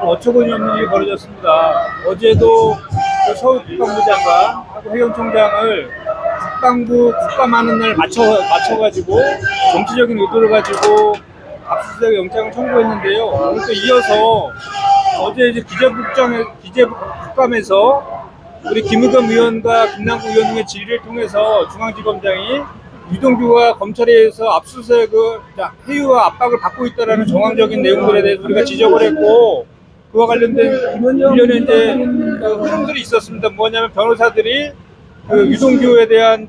어처구니 없는 일이 벌어졌습니다. 어제도 그 서울 국방부 장관하고 해경총장을 국방부 국감하는 날 맞춰가지고 정치적인 의도를 가지고 압수수색 영장을 청구했는데요. 오늘 또 이어서 어제 이제 기재국감에서 우리 김의겸 의원과 김남국 의원 등의 질의를 통해서 중앙지검장이 유동규가 검찰에 의해서 압수수색을 회유와 압박을 받고 있다는 정황적인 내용들에 대해서 우리가 지적을 했고, 그와 관련된 일련의 이제 흐름들이 있었습니다. 뭐냐면 변호사들이 그 유동규에 대한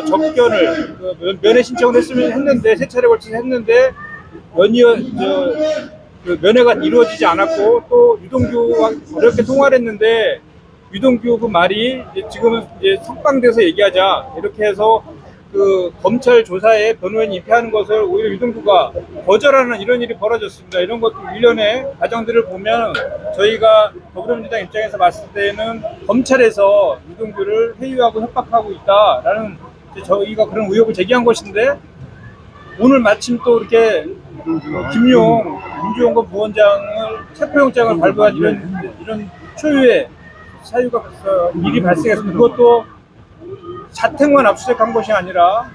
접견을 면회 신청을 했는데 세 차례 걸쳐서 했는데 면회가 이루어지지 않았고, 또 유동규와 어렵게 통화를 했는데 유동규 그 말이 지금은 이제 석방돼서 얘기하자 이렇게 해서 그 검찰 조사에 변호인이 입회하는 것을 오히려 유동규가 거절하는 이런 일이 벌어졌습니다. 이런 것도 일련의 과정들을 보면 저희가 더불어민주당 입장에서 봤을 때는 검찰에서 유동규를 회유하고 협박하고 있다라는 저희가 그런 의혹을 제기한 것인데, 오늘 마침 또 이렇게 김용 민주연구원 부원장을 체포영장을 발부한 이런 초유의 사유가 일이 발생했습니다. 그것도 자택만 압수수색한 것이 아니라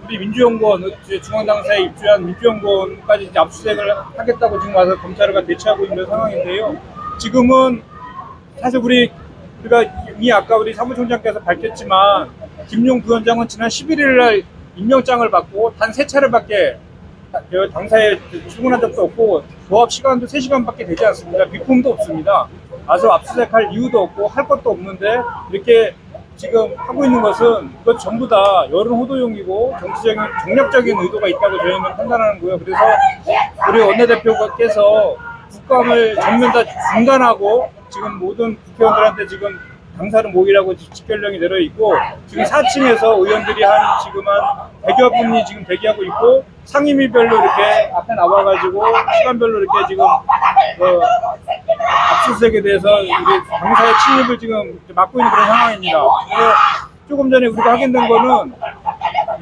우리 민주연구원 중앙당사에 입주한 민주연구원까지 이제 압수수색을 하겠다고 지금 와서 검찰과 대치하고 있는 상황인데요. 지금은 사실 우리가 이미 아까 우리 사무총장께서 밝혔지만 김용 부원장은 지난 11일 날 임명장을 받고 단 3차례밖에 당사에 출근한 적도 없고 조합 시간도 3시간밖에 되지 않습니다. 비품도 없습니다. 와서 압수수색할 이유도 없고 할 것도 없는데 이렇게 지금 하고 있는 것은 그것 전부 다 여론 호도용이고 정치적인 정략적인 의도가 있다고 저희는 판단하는 거예요. 그래서 우리 원내대표께서 국감을 전면 다 중단하고 지금 모든 국회의원들한테 지금 당사를 모이라고 직결령이 내려 있고, 지금 4층에서 의원들이 지금 한 100여 분이 지금 대기하고 있고, 상임위별로 이렇게 앞에 나와가지고 시간별로 이렇게 지금 압수수색에 대해서 우리 당사의 침입을 지금 막고 있는 그런 상황입니다. 그래서 조금 전에 우리가 확인된 거는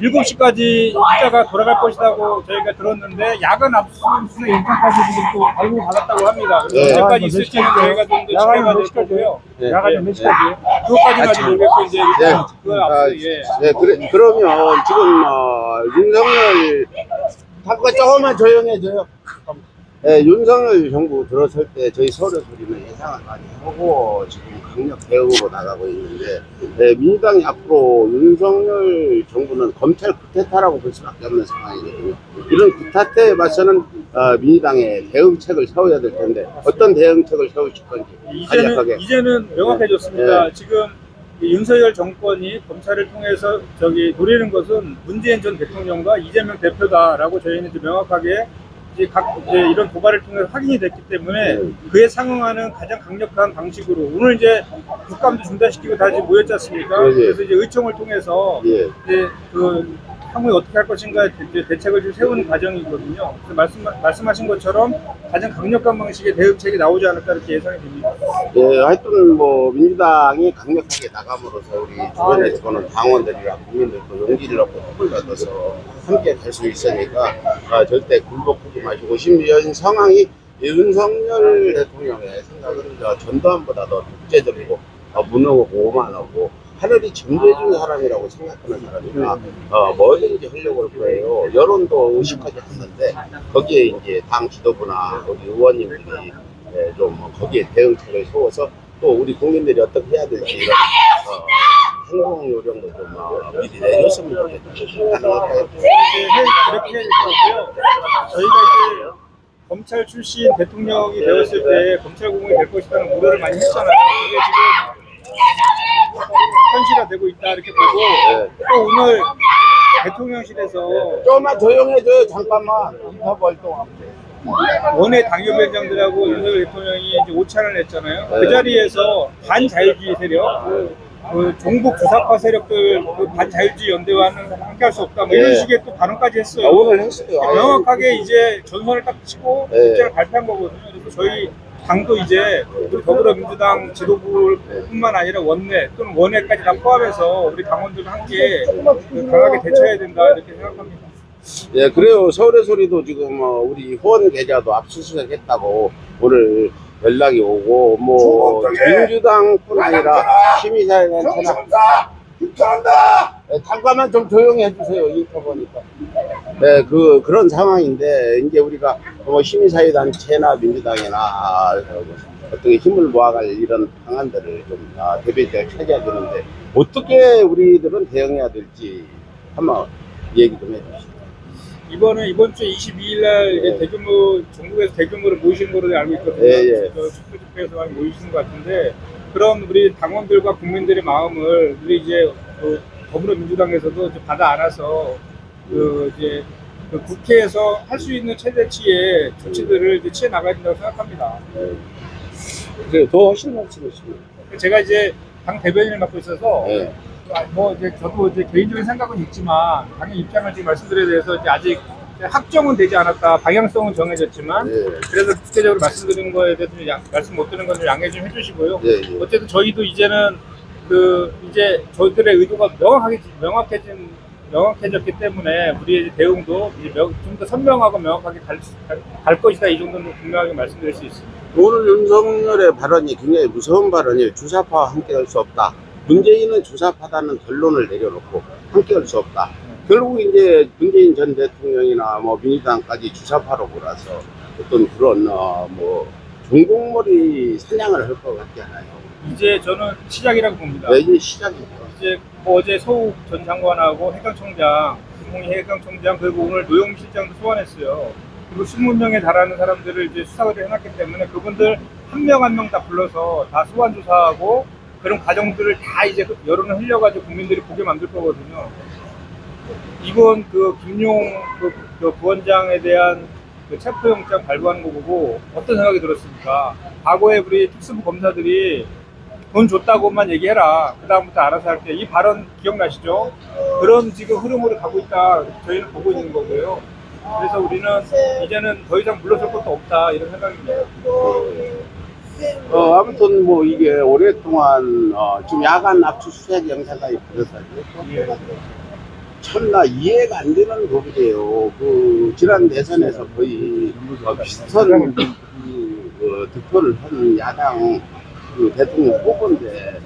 7시까지 입자가 돌아갈 것이라고 저희가 들었는데 야간 압수수색 영장까지 지금 또 발부받았다고 합니다. 그래서 언제까지 있을지는 저희가 좀 더 지켜봐야 될 거고요. 야간에 몇 시까지요? 그것까지는 아직 모르겠고 이제 그러면 지금 윤석열 잠깐 조금만 조용해져요. 윤석열 정부 들어설 때 저희 서울의 소리는 예상을 많이 하고 지금 강력 대응으로 나가고 있는데, 민주당이 앞으로 윤석열 정부는 검찰 쿠데타라고 볼 수밖에 없는 상황이거든요. 이런 쿠데타에 맞서는 민주당의 대응책을 세워야 될 텐데 어떤 대응책을 세우실 건지 이제는 명확해졌습니다. 지금 윤석열 정권이 검찰을 통해서 노리는 것은 문재인 전 대통령과 이재명 대표다라고 저희는 이제 명확하게 이런 도발을 통해 확인이 됐기 때문에 그에 상응하는 가장 강력한 방식으로 오늘 이제 국감도 중단시키고 다시 모였지 않습니까? 그래서 이제 의총을 통해서 이제 향후에 어떻게 할 것인가 대책을 좀 세우는 과정이거든요. 그래서 말씀하신 것처럼 가장 강력한 방식의 대응책이 나오지 않을까 이렇게 예상이 됩니다. 하여튼 민주당이 강력하게 나감으로써 우리 주변에서는 당원들이랑 국민들도 용기를 얻고 힘을 얻어서 함께 갈 수 있으니까 절대 굴복하지 마시고, 심지어 상황이 윤석열 대통령의 생각은 전두환보다 더 독재적이고 무능하고 오만하고 하늘이 점재준 사람이라고 생각하는 사람이나 뭐든지 하려고 할 거예요. 여론도 의식하지 않는데 거기에 이제 당 지도부나 우리 의원님들이 좀 거기에 대응책을 세워서 또 우리 국민들이 어떻게 해야 될지 이런 행동 요령도 좀 미리 내줬으면 좋겠다. 가능할까요? 그렇게 해야 될 것 같고요. 저희가 이제 검찰 출신 대통령이 되었을 때 검찰공이 될 것이라는 우려를 많이 했잖아요. 그게 지금 현실화되고 있다 이렇게 보고, 또 오늘 대통령실에서 조금만 조용해져요. 잠깐만 인터뷰 활동하고. 원외 당협위원장들하고 윤석열 대통령이 이제 오찬을 했잖아요. 그 자리에서 반자유주의 세력, 종북 주사파 세력들 반자유주의 연대와는 함께할 수 없다. 이런 식의 또 발언까지 했어요. 오늘 했어요. 명확하게 이제 전선을 딱 치고 입장을 발표한 거거든요. 그래서 저희 당도 이제 우리 더불어민주당 지도부뿐만 아니라 원내 또는 원외까지 다 포함해서 우리 당원들과 함께 강하게 대처해야 된다 이렇게 생각합니다. 그래요. 서울의 소리도 지금 우리 후원 계좌도 압수수색 했다고 오늘 연락이 오고 뭐 민주당뿐 아니라 시민사회단체나 잠깐만 좀 조용히 해주세요. 인터뷰니까. 네, 그런 상황인데 이제 우리가 뭐 시민사회단체나 민주당이나 어떻게 힘을 모아갈 이런 방안들을 좀 대비적으로 찾아야 되는데 어떻게 우리들은 대응해야 될지 한번 얘기 좀 해주시죠. 이번 주 22일 날 네. 대규모 전국에서 대규모로 모이신 걸로 알고 있거든요. 예. 축구 집회에서 많이 모이시는 것 같은데 그런 우리 당원들과 국민들의 마음을 우리 이제 더불어민주당에서도 이제 받아 안아서 이제 국회에서 할 수 있는 최대치의 조치들을 이제 취해 나가야 된다고 생각합니다. 그래서 더 훨씬 말씀하시면. 제가 이제 당 대변인을 맡고 있어서 네. 뭐 이제 저도 이제 개인적인 생각은 있지만 당의 입장을 지금 말씀드려야 돼서 이제 아직 확정은 되지 않았다. 방향성은 정해졌지만 네. 그래서 구체적으로 말씀드리는 거에 대해서 좀 말씀 못 드리는 건 좀 양해 좀 해주시고요. 네. 어쨌든 저희도 이제는 이제 저희들의 의도가 명확해졌기 때문에 우리의 대응도 좀 더 선명하고 명확하게 갈 것이다. 이 정도는 분명하게 말씀드릴 수 있습니다. 오늘 윤석열의 발언이 굉장히 무서운 발언이에요. 주사파와 함께 할 수 없다. 문재인은 주사파다는 결론을 내려놓고 함께 할 수 없다. 결국 이제 문재인 전 대통령이나 뭐 민주당까지 주사파로 몰아서 어떤 그런 뭐 종국머리 사냥을 할 것 같지 않아요. 이제 저는 시작이라고 봅니다. 네, 이제 시작이죠. 이제 어제 서욱 전 장관하고 해경청장, 김홍희 해경청장 그리고 오늘 노영민 실장도 소환했어요. 그리고 20명에 달하는 사람들을 이제 수사를 해놨기 때문에 그분들 한 명 한 명 다 불러서 다 소환 조사하고 그런 과정들을 다 이제 여론을 흘려가지고 국민들이 보게 만들 거거든요. 이번 김용 부원장에 대한 체포영장 발부하는 거 보고 어떤 생각이 들었습니까? 과거에 우리 특수부 검사들이 돈 줬다고만 얘기해라. 그 다음부터 알아서 할게. 이 발언 기억나시죠? 그런 지금 흐름으로 가고 있다. 저희는 보고 있는 거고요. 그래서 우리는 이제는 더 이상 물러설 것도 없다. 이런 생각입니다. 아무튼 뭐 이게 오랫동안 지금 야간 압수수색 영상까지 받았어요. 예. 참나 이해가 안 되는 부분이에요. 지난 대선에서 거의 비슷한 득표를 한 야당 대통령 후보인데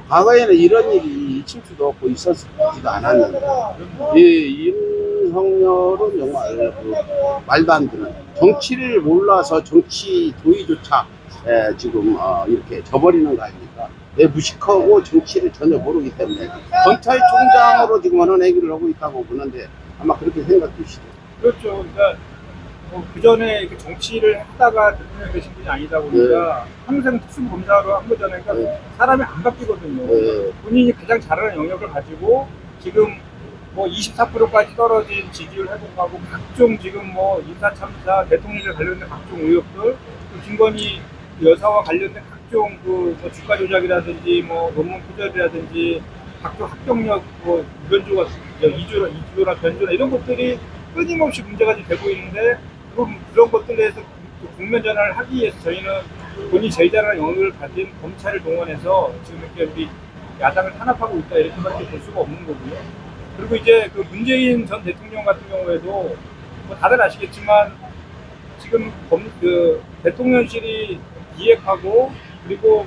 과거에는 이런 일이 있을 수도 없고 있었지도 않았는데 윤석열은 정말 말도 안 되는 정치를 몰라서 정치 도의조차 지금 이렇게 져버리는 거 아닙니까? 무식하고 정치를 전혀 모르기 때문에 검찰총장으로 지금 하는 얘기를 하고 있다고 보는데 아마 그렇게 생각되시죠? 그렇죠. 그러니까 그 전에 정치를 하다가 대통령 되신 분이 아니다 보니까 항상 특수부 검사로 한 거잖아요. 그러니까 사람이 안 바뀌거든요. 본인이 가장 잘하는 영역을 가지고 지금 뭐 24%까지 떨어진 지지율 회복하고 각종 지금 뭐 인사참사, 대통령에 관련된 각종 의혹들, 김건희 여사와 관련된 각종 뭐 주가 조작이라든지 뭐 논문 표절이라든지 각종 합격력 뭐 이주나 변조나 이런 것들이 끊임없이 문제가 되고 있는데 그런 것들에 대해서 국면 전환을 하기 위해서 저희는 본인이 제일 잘하는 영역을 가진 검찰을 동원해서 지금 이렇게 우리 야당을 탄압하고 있다 이렇게밖에 볼 수가 없는 거고요. 그리고 이제 문재인 전 대통령 같은 경우에도 뭐 다들 아시겠지만 지금 대통령실이 기획하고 그리고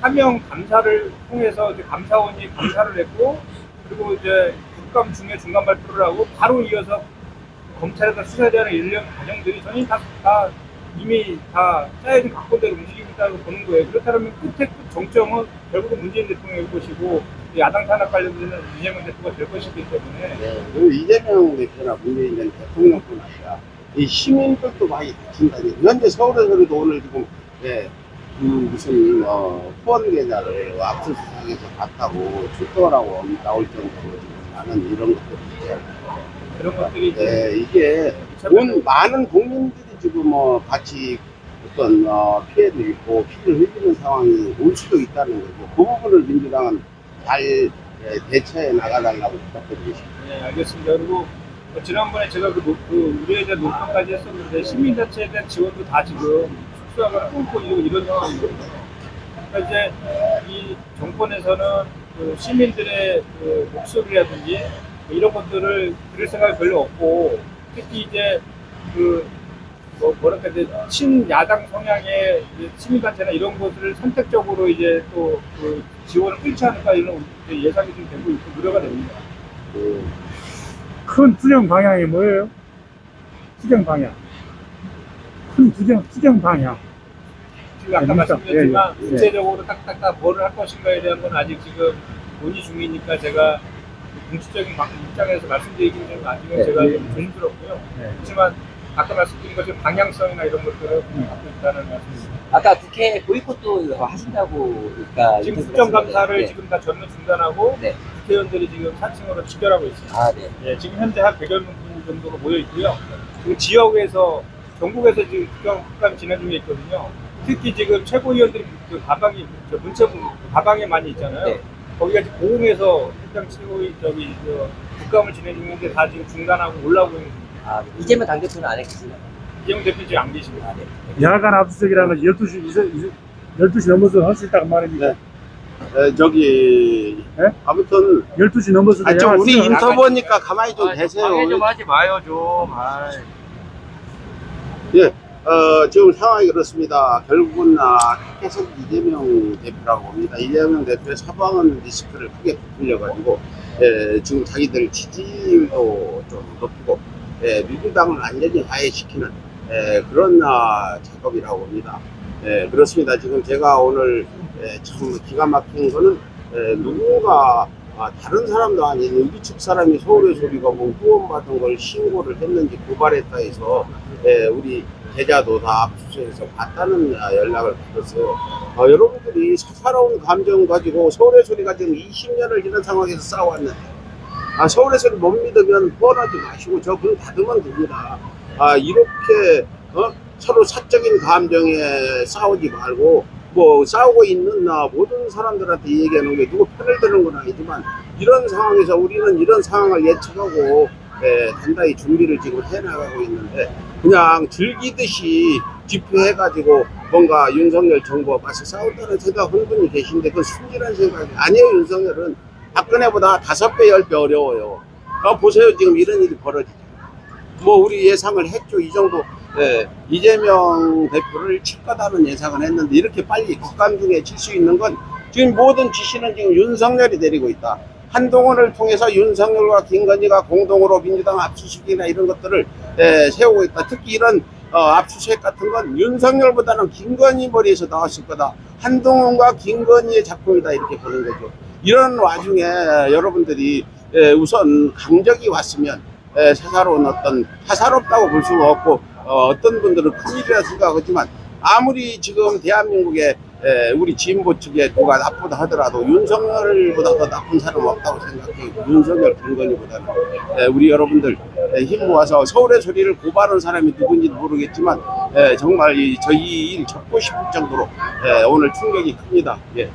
사명 감사를 통해서 이제 감사원이 감사를 했고 그리고 이제 국감 중에 중간 발표를 하고 바로 이어서 검찰에서 수사에 대한 일련 과정들이 저는 다 이미 다 짜여진 각본대로 움직이고 있다고 보는 거예요. 그렇다면 끝에 끝 정점은 결국은 문재인 대통령일 것이고 야당 탄압 관련되는 이재명 대표가 될 것이기 때문에 그리고 이재명 대표나 문재인 전 대통령뿐 아니라 이 시민들도 많이 다친다니 현재 서울에서도 오늘 지금 무슨 후원 계좌를 압수수색해서 봤다고 출동하라고 나올 정도로 지금 많은 이런 것들이 있잖아요. 그런 것들이 이게 많은 국민들이 지금 같이 어떤 피해를 입고 피를 흘리는 상황이 올 수도 있다는 거고 그 부분을 민주당은 잘 대처해 나가달라고 부탁드리고 싶습니다. 네, 알겠습니다. 그리고 지난번에 제가 우리에 대한 논평까지 했었는데 시민단체에 대한 지원도 다 지금 숙소하거나 끊고 이런 상황이거든요. 그러니까 이제 이 정권에서는 시민들의 목소리라든지 이런 것들을 들을 생각이 별로 없고 특히 이제 뭐랄까 이제 친야당 성향의 이제 시민단체나 이런 것을 선택적으로 이제 또 그 지원을 끌지 않을까 이런 이제 예상이 좀 되고 있고 우려가 됩니다. 큰 투쟁 방향이 뭐예요? 투쟁 방향. 큰 투쟁 방향. 지금 아까 네, 말씀드렸지만 예, 예. 구체적으로 딱딱딱 뭐를 할 것인가에 대한 건 아직 지금 논의 중이니까 제가 공식적인 입장에서 말씀드리기는 좀 아직은 네, 제가 예. 좀 조심스럽고요. 네. 그렇지만 아까 말씀드린 것처럼 방향성이나 이런 것들을 갖고 있다는 말씀입니다. 아까 국회 보이콧도 하신다고 그러니까 지금 국정감사를 네. 지금 다 전면 중단하고 네. 국회의원들이 지금 4층으로 집결하고 있습니다. 아, 네. 예, 지금 현재 한 100여 명 정도로 모여 있고요. 지금 지역에서 전국에서 지금 국감 진행 중에 있거든요. 특히 지금 최고위원들이 그 가방이 문체부 가방에 많이 있잖아요. 네. 거기가 지금 고흥에서 해당 최고위 국감을 진행 중인데 다 지금 중단하고 올라오고 있는 중입니다. 아, 이재명 당대표는 안 했겠습니다. 이재명 대표 지금 안 계십니다. 아, 네. 야간 압수수색이라는 건 12시 넘어서 할 수 있다고 말입니다. 네. 저기 네? 아무튼 12시 넘어서도 좀 야간 우리 압수수색 인터뷰니까 가만히 좀 계세요. 방해 좀 하지 마요 좀. 예, 지금 상황이 그렇습니다. 결국은 택해서 이재명 대표라고 봅니다. 이재명 대표의 사방은 리스크를 크게 부풀려가지고 지금 자기들 지지율도 좀 높이고 민주당을 완전히 하해시키는 그런 작업이라고 봅니다. 그렇습니다. 지금 제가 오늘 참 기가 막힌 거는 누군가 다른 사람도 아닌 우리 측 사람이 서울의 소리가 뭐 후원받은 걸 신고를 했는지 고발했다 해서 우리 계좌도 다 압수수색해서 봤다는 연락을 받았어요. 여러분들이 사사로운 감정 가지고 서울의 소리가 지금 20년을 이런 상황에서 싸워왔는데 서울의 소리 못 믿으면 후원하지 마시고 저 문 닫으면 됩니다. 이렇게 서로 사적인 감정에 싸우지 말고 뭐 싸우고 있는 모든 사람들한테 얘기하는 게 누구 편을 드는 건 아니지만 이런 상황에서 우리는 이런 상황을 예측하고 단단히 준비를 지금 해나가고 있는데 그냥 즐기듯이 집회해가지고 뭔가 윤석열 정부와 맞서 싸운다는 생각하는 분이 계신데 그건 순진한 생각이 아니에요. 윤석열은 박근혜보다 5배 10배 어려워요. 보세요. 지금 이런 일이 벌어지죠. 뭐 우리 예상을 했죠. 이 정도 이재명 대표를 칠 거다는 예상을 했는데 이렇게 빨리 국감 중에 칠 수 있는 건 지금 모든 지시는 지금 윤석열이 내리고 있다. 한동훈을 통해서 윤석열과 김건희가 공동으로 민주당 압수수색이나 이런 것들을 세우고 있다. 특히 이런 압수수색 같은 건 윤석열보다는 김건희 머리에서 나왔을 거다. 한동훈과 김건희의 작품이다 이렇게 보는 거죠. 이런 와중에 여러분들이 우선 강적이 왔으면 사사롭다고 볼 수는 없고 어떤 분들은 큰일이라 생각하지만 아무리 지금 대한민국에 우리 진보 측에 누가 나쁘다 하더라도 윤석열보다 더 나쁜 사람 없다고 생각해요. 윤석열 김건희보다는 우리 여러분들 힘 모아서 서울의 소리를 고발한 사람이 누군지 모르겠지만 정말 저희 일 접고 싶을 정도로 오늘 충격이 큽니다. 예.